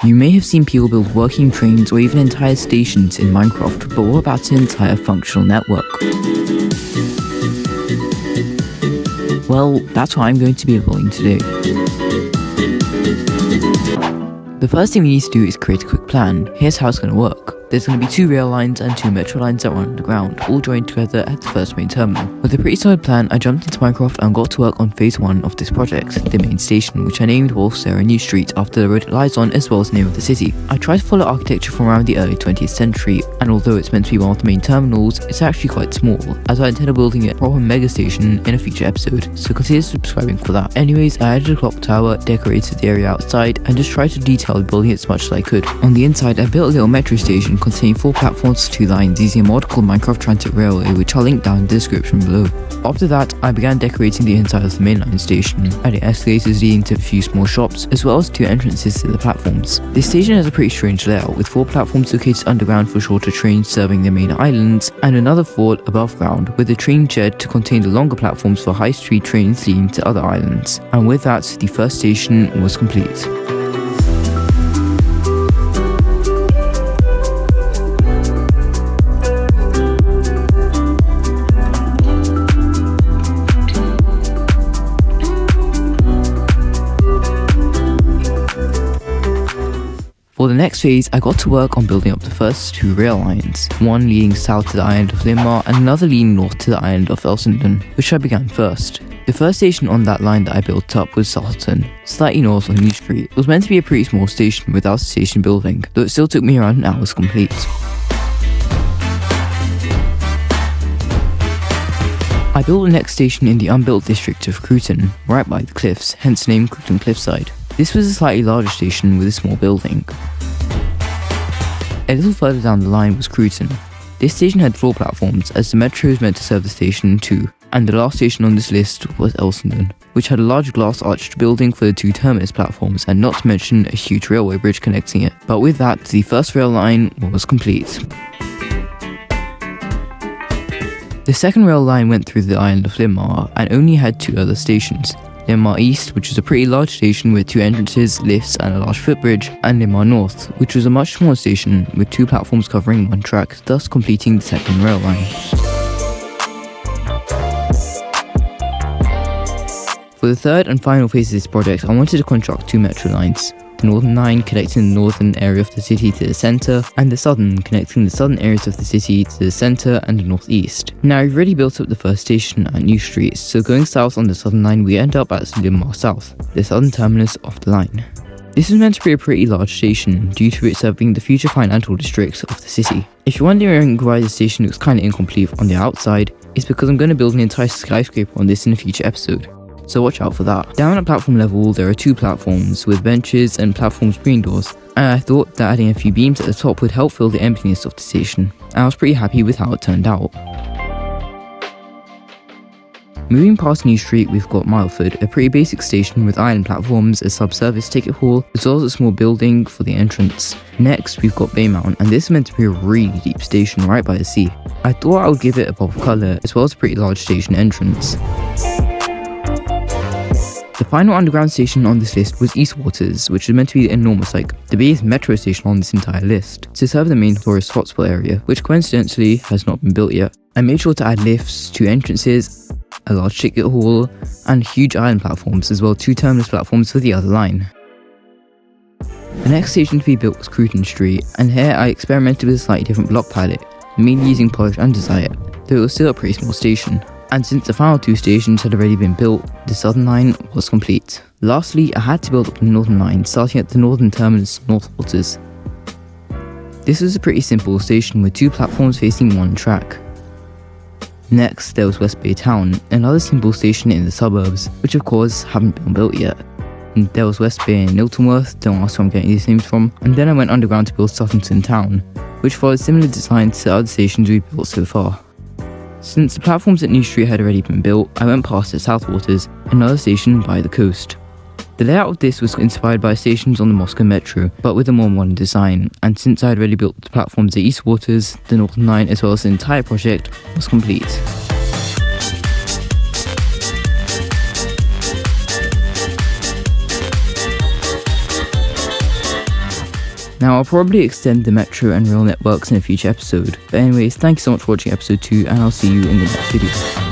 You may have seen people build working trains or even entire stations in Minecraft, but what about an entire functional network? Well, that's what I'm going to be building today. The first thing we need to do is create a quick plan. Here's how it's going to work. There's going to be 2 rail lines and 2 metro lines that run underground, all joined together at the first main terminal. With a pretty solid plan, I jumped into Minecraft and got to work on phase 1 of this project, the main station, which I named Wolf Sarah New Street after the road it lies on as well as the name of the city. I tried to follow architecture from around the early 20th century, and although it's meant to be one of the main terminals, it's actually quite small, as I intended building a proper mega station in a future episode, so consider subscribing for that. Anyways, I added a clock tower, decorated the area outside, and just tried to detail the building as much as I could. On the inside, I built a little metro station containing 4 platforms, 2 lines, using a mod called Minecraft Transit Railway, which I'll link down in the description below. After that, I began decorating the inside of the mainline station, adding escalators leading to a few small shops, as well as 2 entrances to the platforms. This station has a pretty strange layout, with 4 platforms located underground for shorter trains serving the main islands, and another 4 above ground, with a train shed to contain the longer platforms for high-speed trains leading to other islands. And with that, the first station was complete. For the next phase, I got to work on building up the first 2 rail lines, one leading south to the island of Limar and another leading north to the island of Elsenden, which I began first. The first station on that line that I built up was Salton, slightly north on New Street. It was meant to be a pretty small station without a station building, though it still took me around an hour to complete. I built the next station in the unbuilt district of Cruton, right by the cliffs, hence the name Cruton Cliffside. This was a slightly larger station with a small building. A little further down the line was Cruton. This station had 4 platforms, as the metro is meant to serve the station too, and the last station on this list was Elsenden, which had a large glass arched building for the 2 terminus platforms, and not to mention a huge railway bridge connecting it. But with that, the first rail line was complete. The second rail line went through the island of Limar and only had 2 other stations. Limar East, which was a pretty large station with 2 entrances, lifts and a large footbridge, and Limar North, which was a much smaller station with 2 platforms covering 1 track, thus completing the second rail line. For the third and final phase of this project, I wanted to construct 2 metro lines. The northern line connecting the northern area of the city to the centre, and the southern connecting the southern areas of the city to the centre and the northeast. Now I've already built up the first station at New Street, so going south on the southern line we end up at Limar South, the southern terminus of the line. This is meant to be a pretty large station due to it serving the future financial districts of the city. If you're wondering why the station looks kinda incomplete on the outside, it's because I'm going to build an entire skyscraper on this in a future episode, so watch out for that. Down at platform level there are 2 platforms with benches and platform screen doors, and I thought that adding a few beams at the top would help fill the emptiness of the station, and I was pretty happy with how it turned out. Moving past New Street, we've got Mileford, a pretty basic station with island platforms, a sub-service ticket hall, as well as a small building for the entrance. Next, we've got Baymount, and this is meant to be a really deep station right by the sea. I thought I would give it a pop of colour, as well as a pretty large station entrance. The final underground station on this list was East Waters, which is meant to be enormous, like the biggest metro station on this entire list, to serve the main tourist hotspot area, which coincidentally has not been built yet. I made sure to add lifts, 2 entrances, a large ticket hall, and huge island platforms, as well as 2 terminus platforms for the other line. The next station to be built was Cruton Street, and here I experimented with a slightly different block palette, mainly using polished andesite, though it was still a pretty small station. And since the final 2 stations had already been built, the southern line was complete. Lastly, I had to build up the northern line, starting at the northern terminus, North Waters. This was a pretty simple station with 2 platforms facing 1 track. Next, there was West Bay Town, another simple station in the suburbs, which of course haven't been built yet. And there was West Bay and Niltonworth, don't ask where I'm getting these names from, and then I went underground to build Sutherton Town, which followed similar designs to the other stations we've built so far. Since the platforms at New Street had already been built, I went past at South Waters, another station by the coast. The layout of this was inspired by stations on the Moscow Metro, but with a more modern design, and since I had already built the platforms at East Waters, the Northern Line as well as the entire project was complete. Now I'll probably extend the metro and rail networks in a future episode, but anyways, thank you so much for watching episode 2 and I'll see you in the next video.